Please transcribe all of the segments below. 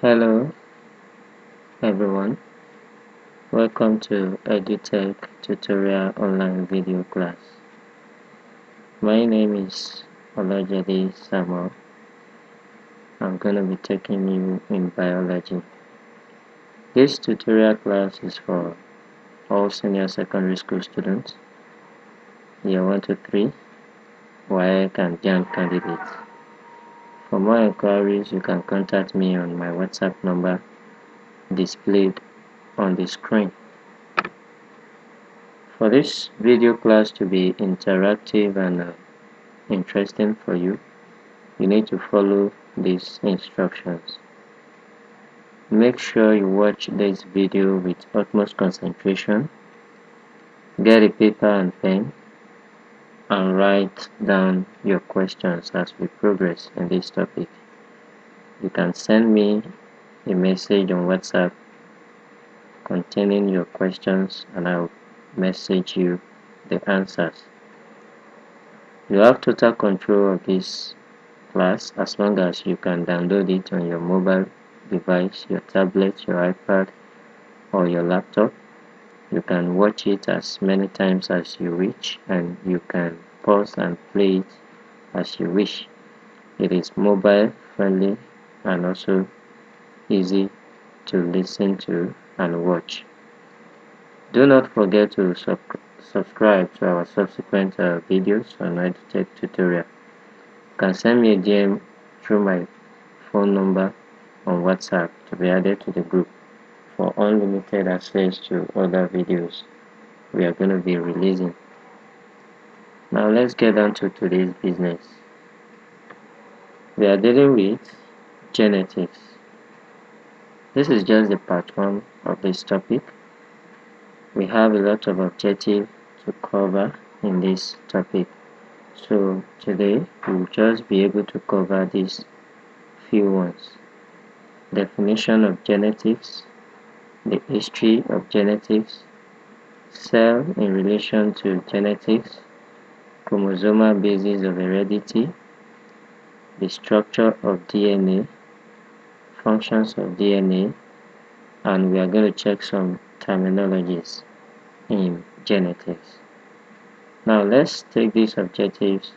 Hello everyone, welcome to EduTech tutorial online video class. My name is Olajade Samuel. I'm going to be taking you in biology. This tutorial class is for all senior secondary school students, year 1 to 3, WAEC and JAMB candidates. For more inquiries, you can contact me on my WhatsApp number displayed on the screen. For this video class to be interactive and interesting for you, you need to follow these instructions. Make sure you watch this video with utmost concentration. Get a paper and pen and write down your questions as we progress in this topic. You can send me a message on WhatsApp containing your questions and I'll message you the answers. You have total control of this class as long as you can download it on your mobile device, your tablet, your iPad or your laptop. You can watch it as many times as you wish and you can pause and play it as you wish. It is mobile friendly and also easy to listen to and watch. Do not forget to subscribe to our subsequent videos on EduTech tutorial. You can send me a DM through my phone number on WhatsApp to be added to the group for unlimited access to other videos we are going to be releasing. Now let's get down to today's business. We are dealing with genetics. This is just the part 1 of this topic. We have a lot of objectives to cover in this topic. So today we'll just be able to cover these few ones. Definition of genetics, the history of genetics, cell in relation to genetics, chromosomal basis of heredity, the structure of DNA, functions of DNA, and we are going to check some terminologies in genetics. Now let's take these objectives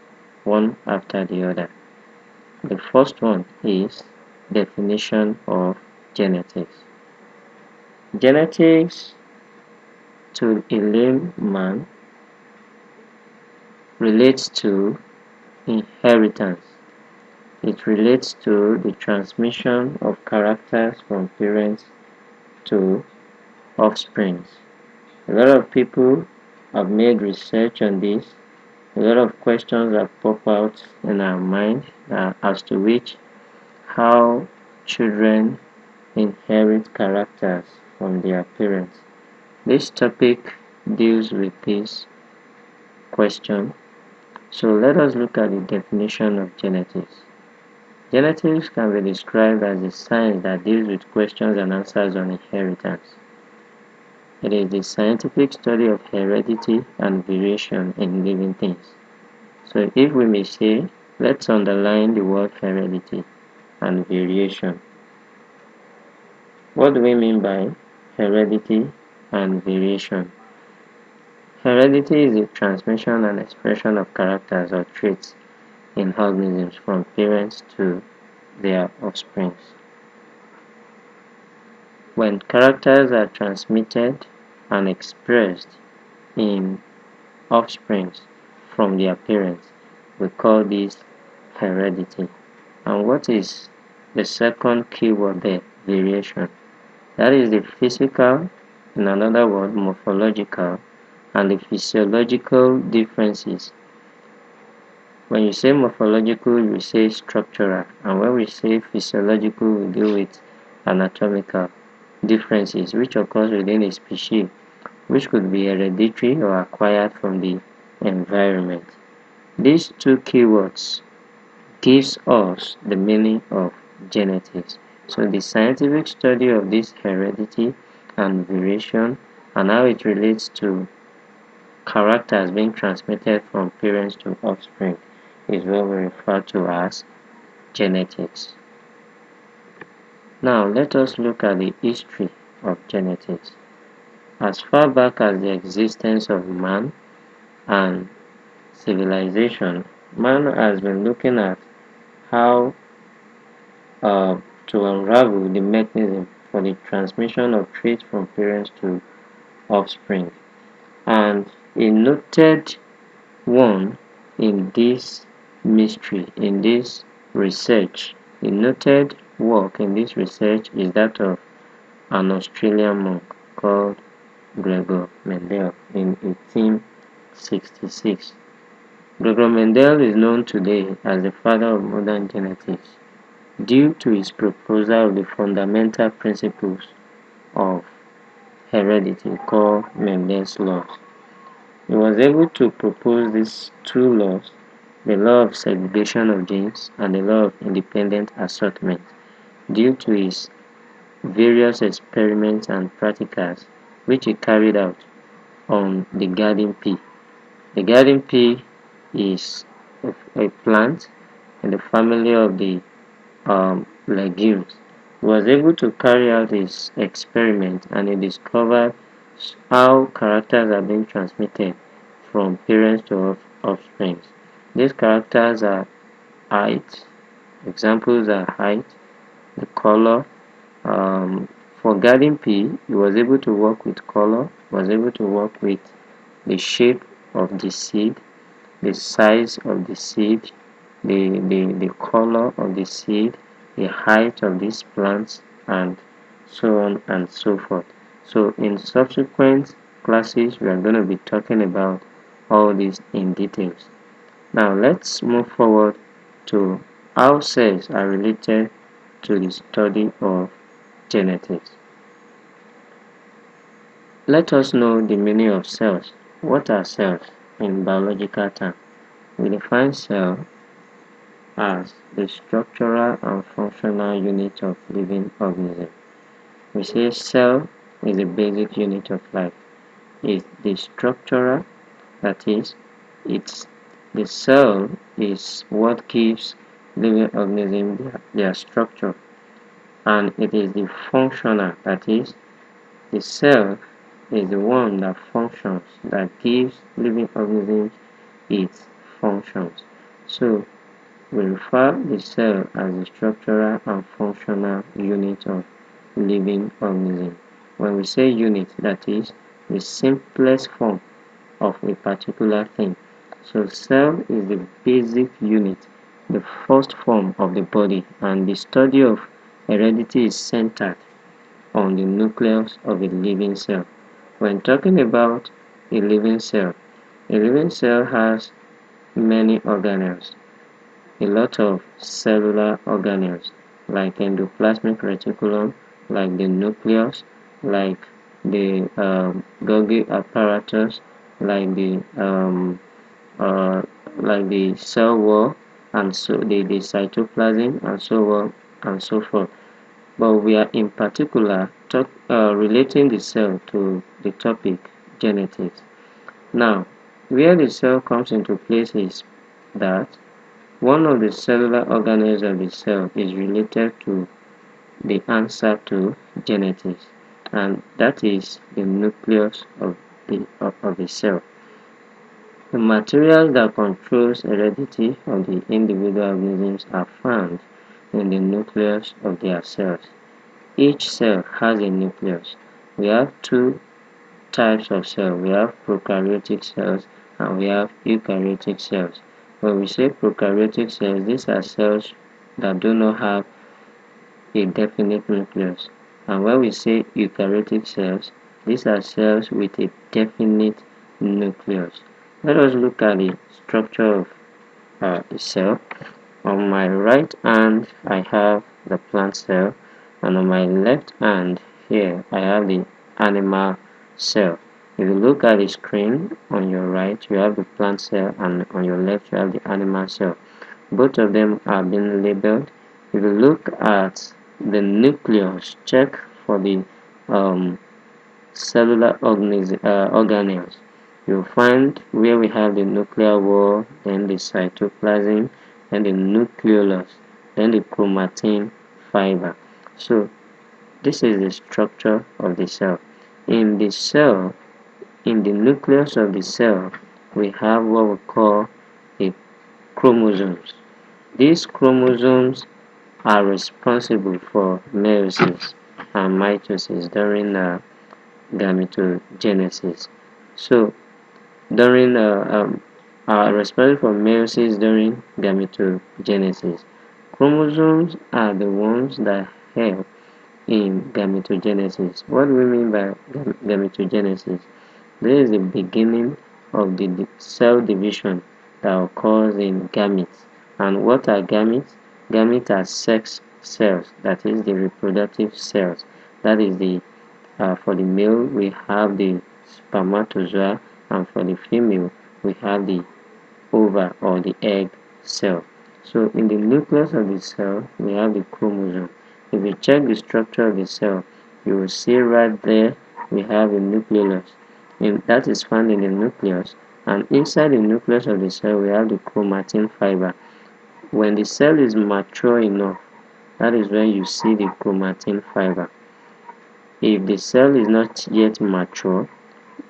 one after the other. The first one is definition of genetics. Genetics, to a layman, relates to inheritance. It relates to the transmission of characters from parents to offspring. A lot of people have made research on this. A lot of questions have popped out in our mind as to which how children inherit characters from their parents. This topic deals with this question. So let us look at the definition of genetics. Genetics can be described as the science that deals with questions and answers on inheritance. It is the scientific study of heredity and variation in living things. So if we may say, let's underline the word heredity and variation. What do we mean by heredity and variation? Heredity is the transmission and expression of characters or traits in organisms from parents to their offspring. When characters are transmitted and expressed in offspring from their parents, we call this heredity. And what is the second keyword there? Variation. That is the physical, in another word, morphological, and the physiological differences. When you say morphological, you say structural, and when we say physiological, we deal with anatomical differences which occurs within a species, which could be hereditary or acquired from the environment. These two keywords gives us the meaning of genetics. So the scientific study of this heredity and variation and how it relates to characters being transmitted from parents to offspring is what we refer to as genetics. Now let us look at the history of genetics. As far back as the existence of man and civilization, man has been looking at how uh, to unravel the mechanism for the transmission of traits from parents to offspring. And a noted one in this mystery, in this research, a noted work in this research is that of an Australian monk called Gregor Mendel in 1866. Gregor Mendel is known today as the father of modern genetics due to his proposal of the fundamental principles of heredity called Mendel's laws. He was able to propose these two laws, the law of segregation of genes and the law of independent assortment, due to his various experiments and practicals which he carried out on the garden pea. The garden pea is a plant in the family of the legumes. He was able to carry out his experiment and he discovered how characters are being transmitted from parents to offspring. These characters are height. Examples are height, the color. For garden pea, he was able to work with color, was able to work with the shape of the seed, the size of the seed, the color of the seed, the height of these plants, and so on and so forth. So in subsequent classes, we are going to be talking about all these in details. Now let's move forward to how cells are related to the study of genetics. Let us know the meaning of cells. What are cells in biological terms? We define cell as the structural and functional unit of living organism. We say cell is the basic unit of life. It's the structural, that is, it's the cell is what gives living organism their structure, and it is the functional, that is, the cell is the one that functions, that gives living organisms its functions. So we refer the cell as the structural and functional unit of living organism. When we say unit, that is the simplest form of a particular thing. So cell is the basic unit, the first form of the body, and the study of heredity is centered on the nucleus of a living cell. When talking about a living cell has many organelles, a lot of cellular organelles like endoplasmic reticulum, like the nucleus, like the Golgi apparatus, like the uh, cell wall, and so the cytoplasm, and so on and so forth. But we are in particular relating the cell to the topic genetics. Now, where the cell comes into place is that one of the cellular organelles of the cell is related to the answer to genetics, and that is the nucleus of the cell. The materials that controls heredity of the individual organisms are found in the nucleus of their cells. Each cell has a nucleus. We have two types of cells. We have prokaryotic cells and we have eukaryotic cells. When we say prokaryotic cells, these are cells that do not have a definite nucleus. And when we say eukaryotic cells, these are cells with a definite nucleus. Let us look at the structure of the cell. On my right hand, I have the plant cell, and on my left hand here, I have the animal cell. If you look at the screen, on your right, you have the plant cell, and on your left, you have the animal cell. Both of them are being labeled. If you look at the nucleus, check for the cellular organelles. You'll find where we have the nuclear wall, then the cytoplasm, then the nucleolus, then the chromatin fiber. So this is the structure of the cell. In the cell, in the nucleus of the cell, we have what we call the chromosomes. These chromosomes are responsible for meiosis and mitosis during gametogenesis. So during are responsible for meiosis during gametogenesis. Chromosomes are the ones that help in gametogenesis. What do we mean by gametogenesis? This is the beginning of the cell division that occurs in gametes. And what are gametes? Gametes are sex cells, that is the reproductive cells. That is the for the male we have the spermatozoa, and for the female we have the ova or the egg cell. So in the nucleus of the cell we have the chromosome. If you check the structure of the cell, you will see right there we have a nucleus. That is found in the nucleus, and inside the nucleus of the cell we have the chromatin fiber. When the cell is mature enough, that is when you see the chromatin fiber. If the cell is not yet mature,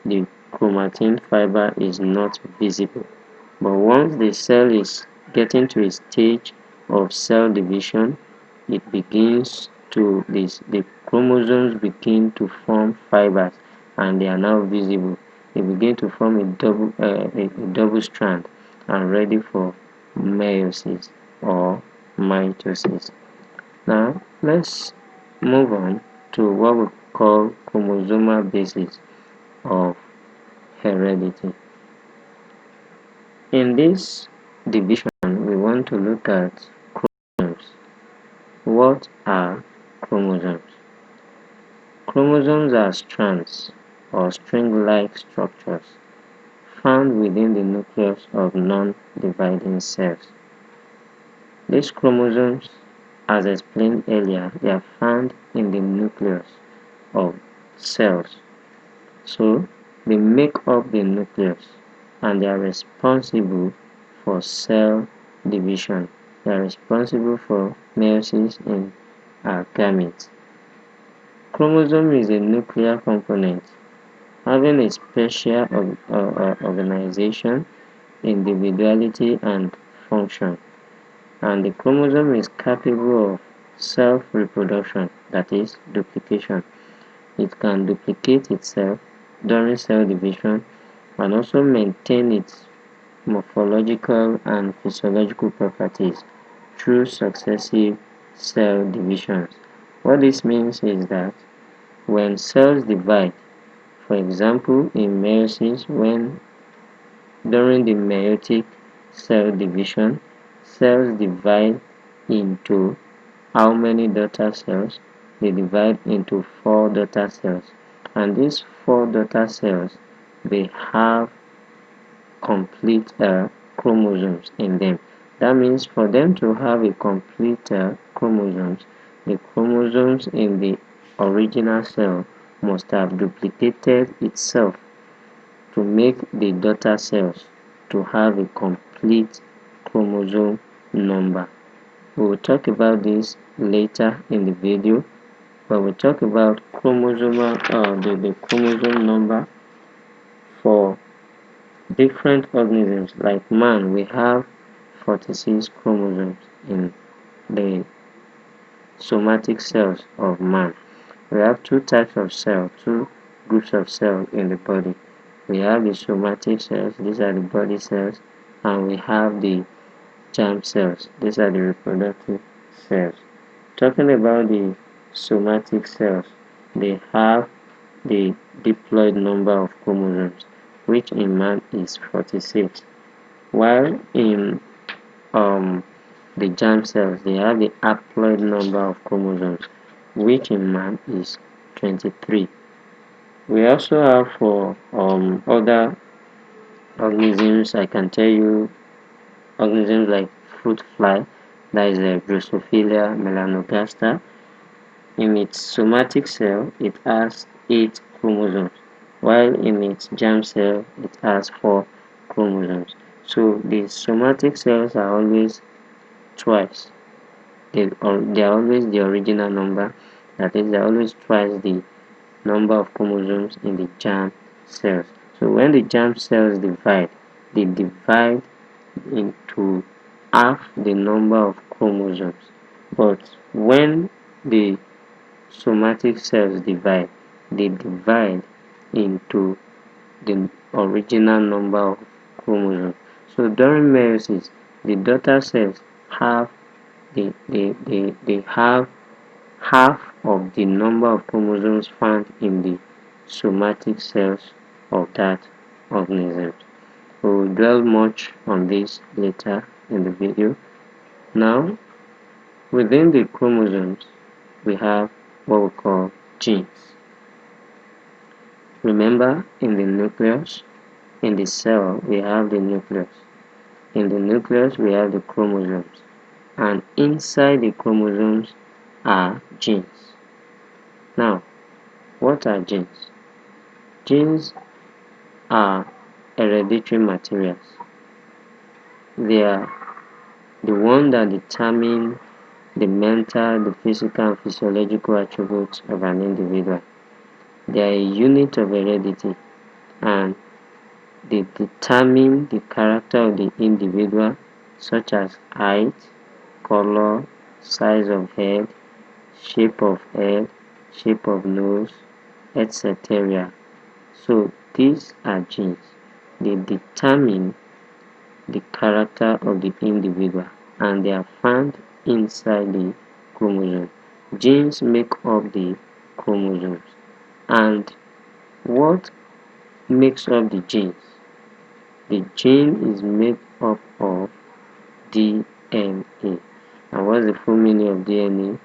the chromatin fiber is not visible. But once the cell is getting to a stage of cell division, it begins to the chromosomes begin to form fibers, and they are now visible. They begin to form a double strand and ready for meiosis or mitosis. Now let's move on to what we call chromosomal basis of heredity. In this division, we want to look at chromosomes. What are chromosomes? Chromosomes are strands or string-like structures found within the nucleus of non-dividing cells. These chromosomes, as explained earlier, they are found in the nucleus of cells. So they make up the nucleus, and they are responsible for cell division. They are responsible for meiosis in gametes. Chromosome is a nuclear component having a special organization, individuality, and function. And the chromosome is capable of self-reproduction, that is, duplication. It can duplicate itself during cell division and also maintain its morphological and physiological properties through successive cell divisions. What this means is that when cells divide, for example in meiosis, when during the meiotic cell division, cells divide into how many daughter cells? They divide into 4 daughter cells, and these 4 daughter cells, they have complete chromosomes in them. That means for them to have a complete chromosomes, the chromosomes in the original cell must have duplicated itself to make the daughter cells to have a complete chromosome number. We will talk about this later in the video, but we'll talk about the chromosome number for different organisms. Like man, we have 46 chromosomes in the somatic cells of man. We have 2 types of cells, 2 groups of cells in the body. We have the somatic cells, these are the body cells, and we have the germ cells, these are the reproductive cells. Talking about the somatic cells, they have the diploid number of chromosomes, which in man is 46, while in the germ cells they have the haploid number of chromosomes, which in man is 23. We also have for other organisms, I can tell you organisms like fruit fly, that is a Drosophila melanogaster. In its somatic cell, it has 8 chromosomes, while in its germ cell, it has 4 chromosomes. So the somatic cells are always twice. they are always the original number. That is, they are always twice the number of chromosomes in the germ cells. So when the germ cells divide, they divide into half the number of chromosomes. But when the somatic cells divide, they divide into the original number of chromosomes. So during meiosis, the daughter cells have they have half of the number of chromosomes found in the somatic cells of that organism. We will dwell much on this later in the video. Now, within the chromosomes, we have what we call genes. Remember, in the nucleus, in the cell, we have the nucleus. In the nucleus, we have the chromosomes. And inside the chromosomes are genes. Now, what are genes? Genes are hereditary materials. They are the one that determine the mental, the physical, and physiological attributes of an individual. They are a unit of heredity, and they determine the character of the individual, such as height, color, size of head, shape of nose, etc. So these are genes. They determine the character of the individual, and they are found inside the chromosome. Genes make up the chromosomes. And what makes up the genes? The gene is made up of DNA. And what's the full meaning of DNA?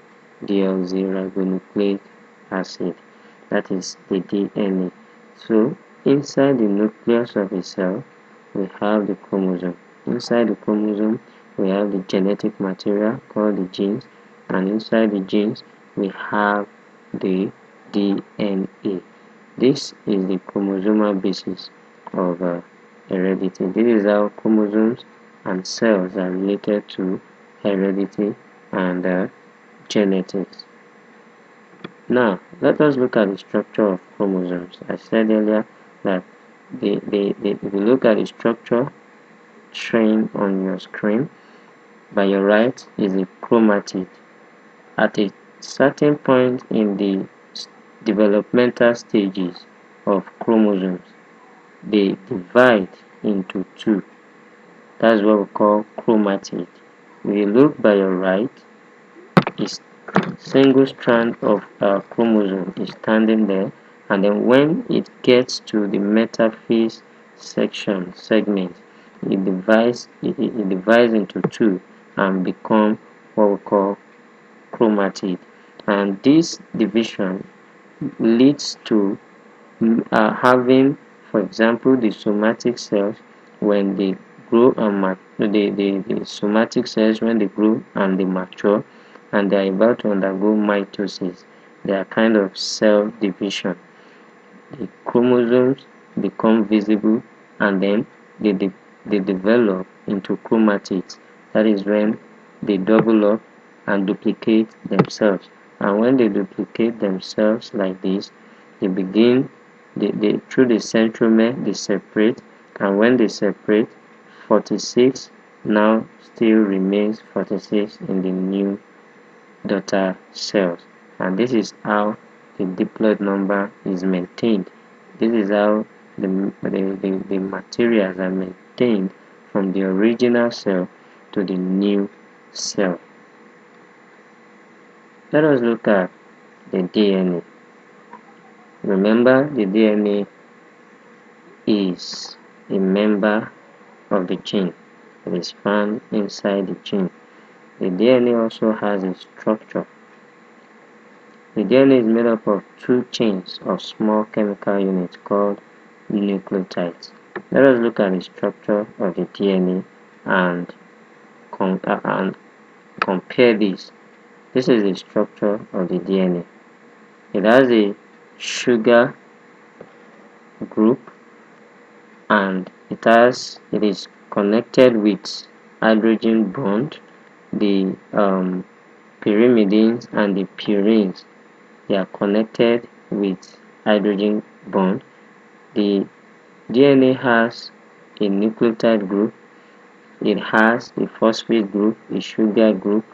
Deoxyribonucleic acid. That is the DNA. So inside the nucleus of a cell, we have the chromosome. Inside the chromosome, we have the genetic material called the genes, and inside the genes, we have the DNA. This is the chromosomal basis of heredity. This is how chromosomes and cells are related to heredity and genetics. Now, let us look at the structure of chromosomes. I said earlier that if you look at the structure shown on your screen, by your right is a chromatid. At a certain point in the developmental stages of chromosomes, they divide into two. That's what we call chromatid. If you look by your right, is single strand of chromosome is standing there, and then when it gets to the metaphase segment, it divides into two and become what we call chromatid. And this division leads to having, for example, the somatic cells when they grow and the somatic cells when they grow and they mature and they are about to undergo mitosis. They are kind of cell division. The chromosomes become visible, and then they develop into chromatids. That is when they double up and duplicate themselves. And when they duplicate themselves like this, they begin through the centromere they separate, and when they separate, 46 now still remains 46 in the new daughter cells. And this is how the diploid number is maintained. This is how the materials are maintained from the original cell to the new cell. Let us look at the DNA. Remember, the DNA is a member of the gene. It is found inside the gene. The DNA also has a structure. The DNA is made up of two chains of small chemical units called nucleotides. Let us look at the structure of the DNA and compare this. This is the structure of the DNA. It has a sugar group, and it is connected with hydrogen bond. The pyrimidines and the purines, they are connected with hydrogen bond. The DNA has a nucleotide group, it has a phosphate group, a sugar group,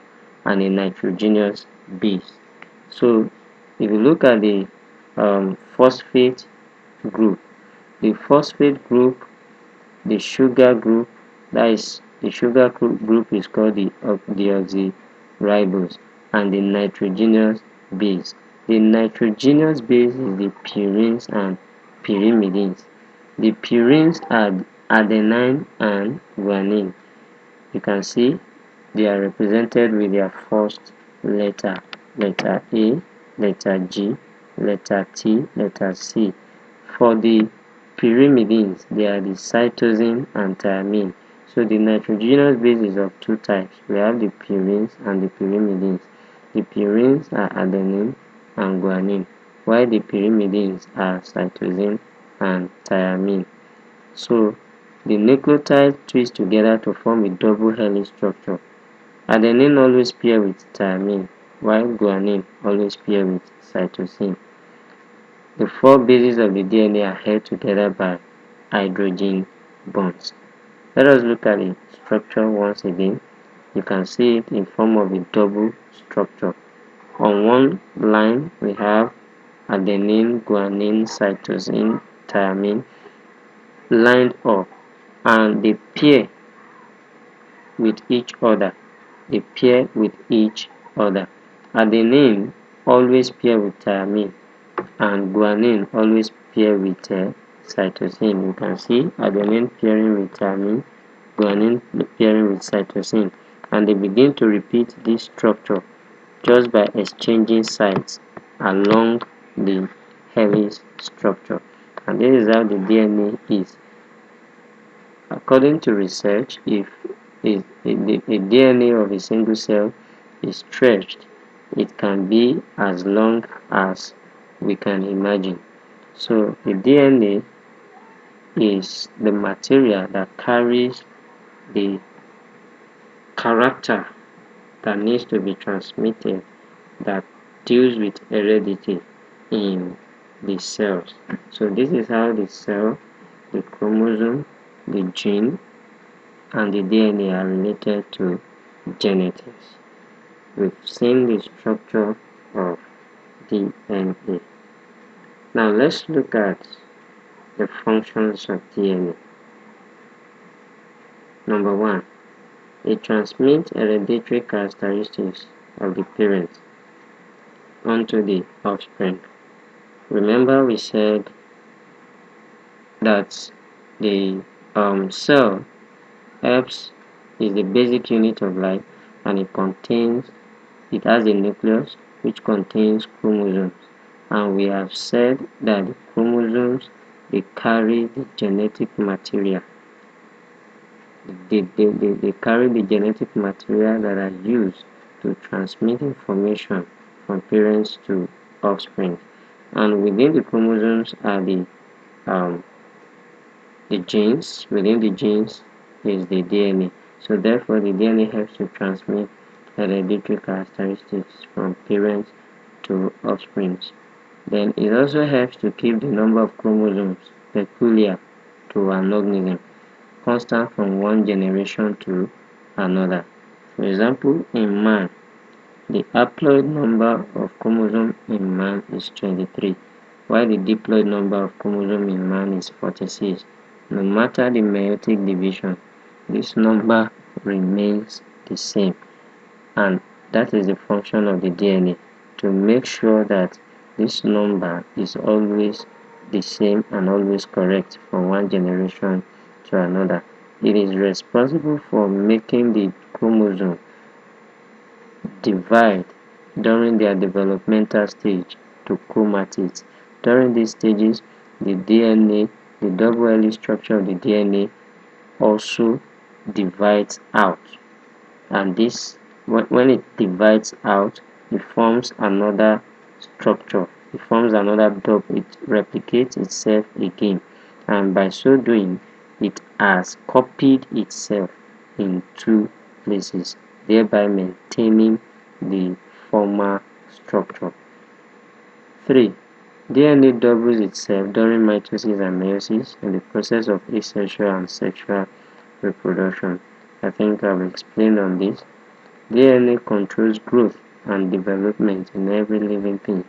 and a nitrogenous base. So if you look at the phosphate group, the phosphate group, the sugar group, that is the sugar group is called the deoxyribose, and the nitrogenous base. The nitrogenous base is the purines and pyrimidines. The purines are adenine and guanine. You can see they are represented with their first letter, letter A, letter G, letter T, letter C. For the pyrimidines, they are the cytosine and thiamine. So the nitrogenous base is of two types. We have the purines and the pyrimidines. The purines are adenine and guanine, while the pyrimidines are cytosine and thiamine. So the nucleotides twist together to form a double helix structure. Adenine always pair with thiamine, while guanine always pair with cytosine. The four bases of the DNA are held together by hydrogen bonds. Let us look at the structure once again. You can see it in form of a double structure. On one line we have adenine, guanine, cytosine, thiamine lined up, and they pair with each other. They pair with each other. Adenine always pair with thiamine, and guanine always pair with cytosine. You can see adenine pairing with thiamine, guanine pairing with cytosine, and they begin to repeat this structure just by exchanging sites along the helix structure. And this is how the DNA is. According to research, if the DNA of a single cell is stretched, it can be as long as we can imagine. So the DNA is the material that carries the character that needs to be transmitted, that deals with heredity in the cells. So this is how the cell, the chromosome, the gene, and the DNA are related to genetics. We've seen the structure of DNA. Now let's look at the functions of DNA. Number one, it transmits hereditary characteristics of the parent onto the offspring. Remember we said that the cell is the basic unit of life, and it has a nucleus which contains chromosomes, and we have said that the chromosomes, they carry the genetic material. They carry the genetic material that are used to transmit information from parents to offspring, and within the chromosomes are the genes. Within the genes is the DNA. So therefore the DNA helps to transmit hereditary characteristics from parents to offspring. Then it also helps to keep the number of chromosomes peculiar to an organism constant from one generation to another. For example, in man, the haploid number of chromosomes in man is 23, while the diploid number of chromosomes in man is 46. No matter the meiotic division, this number remains the same, and that is the function of the DNA, to make sure that this number is always the same and always correct from one generation to another. It is responsible for making the chromosome divide during their developmental stage to chromatids. During these stages, the DNA, the double helix structure of the DNA also divides out, and this, when it divides out, it forms another structure. It forms another double. It replicates itself again, and by so doing, it has copied itself in two places, thereby maintaining the former structure. 3. DNA doubles itself during mitosis and meiosis in the process of asexual and sexual reproduction. I think I've explained on this. DNA controls growth and development in every living thing.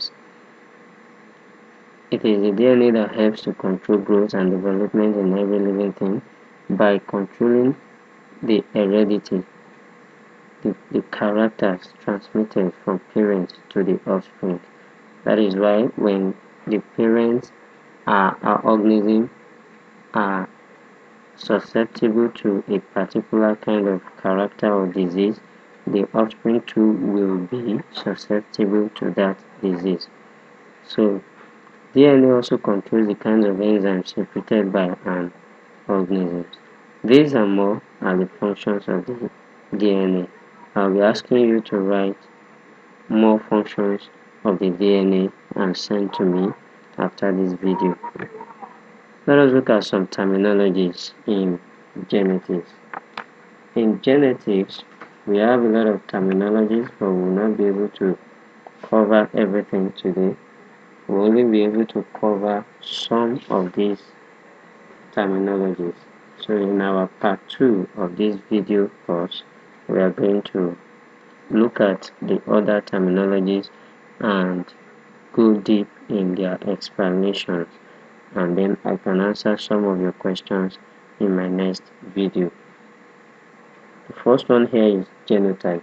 It is the DNA that helps to control growth and development in every living thing by controlling the heredity, the characters transmitted from parents to the offspring. That is why when the parents are organisms are susceptible to a particular kind of character or disease, the offspring too will be susceptible to that disease. So DNA also controls the kinds of enzymes secreted by an organism. These and more are the functions of the DNA. I'll be asking you to write more functions of the DNA and send to me after this video. Let us look at some terminologies in genetics. In genetics, we have a lot of terminologies, but we will not be able to cover everything today. We'll only be able to cover some of these terminologies. So in our part 2 of this video course, we are going to look at the other terminologies and go deep in their explanations, and then I can answer some of your questions in my next video. The first one here is genotype.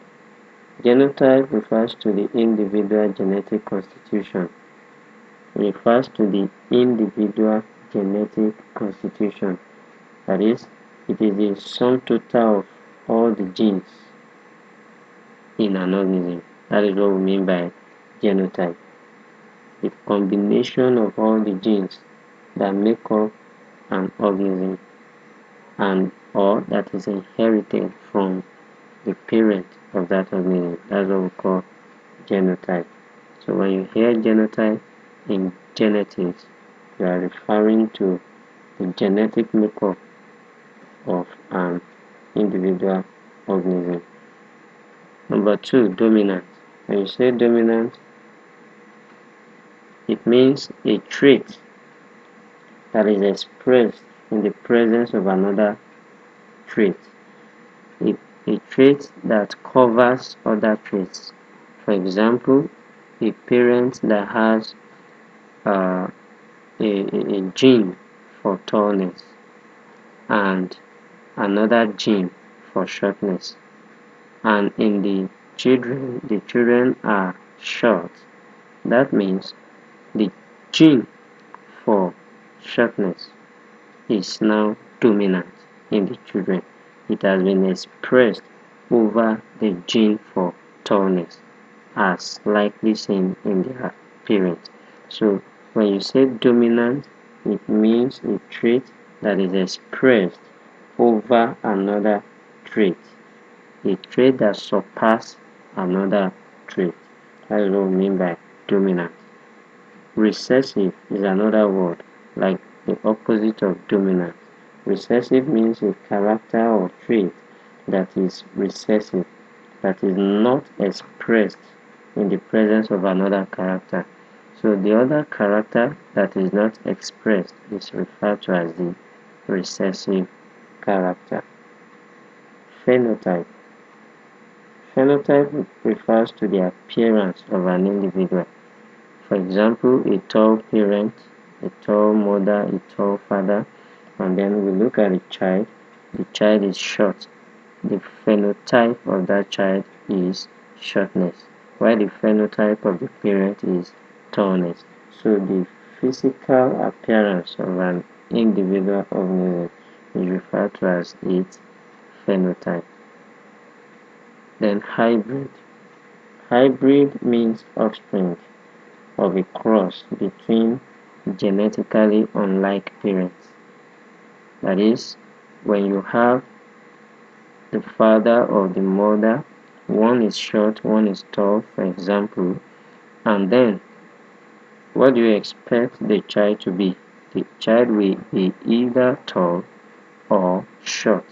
Genotype refers to the individual genetic constitution. It refers to the individual genetic constitution. That is, it is the sum total of all the genes in an organism. That is what we mean by genotype. The combination of all the genes that make up an organism and or that is inherited from the parent of that organism. That's what we call genotype. So when you hear genotype in genetics, you are referring to the genetic makeup of an individual organism. Number 2, dominant. When you say dominant, it means a trait that is expressed in the presence of another trait. A trait that covers other traits. For example, a parent that has a gene for tallness and another gene for shortness, and in the children are short. That means the gene for shortness is now dominant in the children. It has been expressed over the gene for tallness, as likely seen in their parents. So when you say dominant, it means a trait that is expressed over another trait, a trait that surpasses another trait. That is what we mean by dominant. Recessive is another word, like the opposite of dominant. Recessive means a character or trait that is recessive, that is not expressed in the presence of another character. So the other character that is not expressed is referred to as the recessive character. Phenotype. Phenotype refers to the appearance of an individual. For example, a tall parent, a tall mother, a tall father, and then we look at a child. The child is short. The phenotype of that child is shortness, while the phenotype of the parent is tallness. So the physical appearance of an individual organism is referred to as its phenotype. Then hybrid. Hybrid means offspring of a cross between genetically unlike parents. That is, when you have the father or the mother, one is short, one is tall, for example, and then what do you expect the child to be? The child will be either tall or short.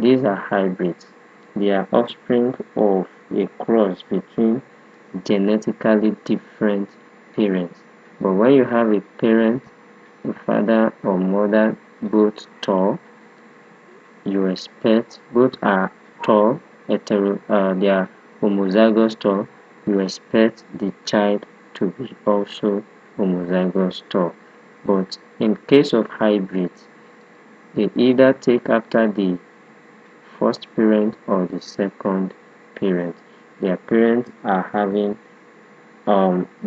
These are hybrids. They are offspring of a cross between genetically different parents. But when you have a parent, a father or mother, both tall, you expect both are tall, they are homozygous tall, you expect the child to be also homozygous tall. But in case of hybrids, they either take after the first parent or the second parent. Their parents are having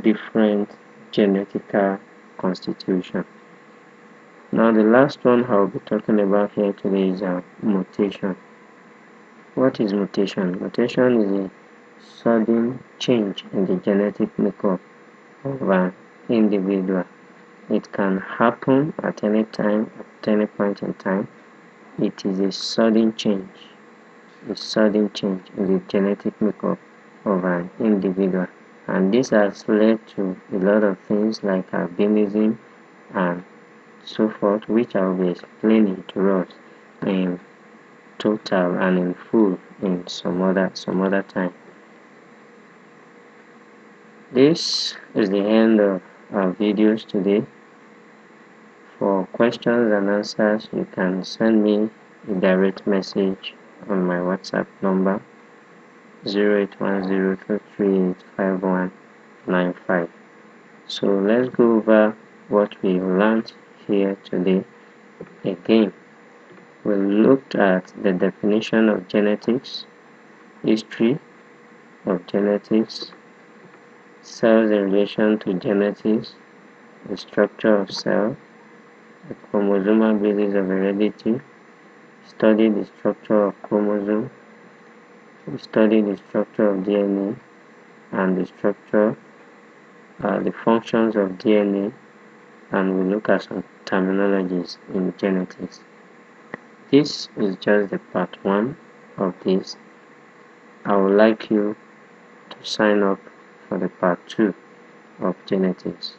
different genetical constitution. Now the last one I'll be talking about here today is mutation. What is mutation? Mutation is a sudden change in the genetic makeup of an individual. It can happen at any time, at any point in time. It is a sudden change in the genetic makeup of an individual. And this has led to a lot of things like albinism and so forth, which I will be explaining to us in total and in full in some other time. This is the end of our videos today. For questions and answers, you can send me a direct message on my WhatsApp number 081023859195. So let's go over what we learned here today. Again, we looked at the definition of genetics, history of genetics, cells in relation to genetics, the structure of cell, the chromosomal basis of heredity, study the structure of chromosome, we study the structure of DNA and the functions of DNA, and we look at some terminologies in genetics. This is just the part 1 of this. I would like you to sign up for the part 2 of genetics.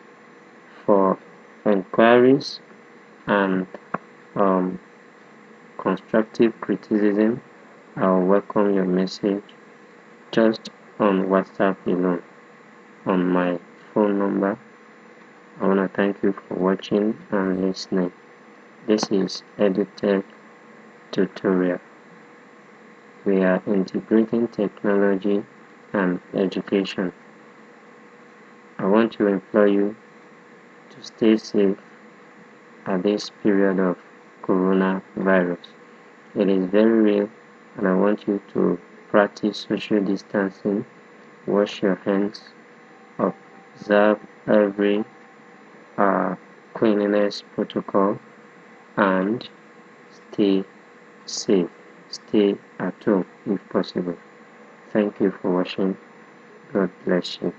For inquiries and constructive criticism, I'll welcome your message just on WhatsApp alone on my phone number. I want to thank you for watching and listening. This is EduTech Tutorial. We are integrating technology and education. I want to implore you to stay safe at this period of coronavirus. It is very real, and I want you to practice social distancing, wash your hands, observe every cleanliness protocol, and stay safe. Stay at home if possible. Thank you for watching. God bless you.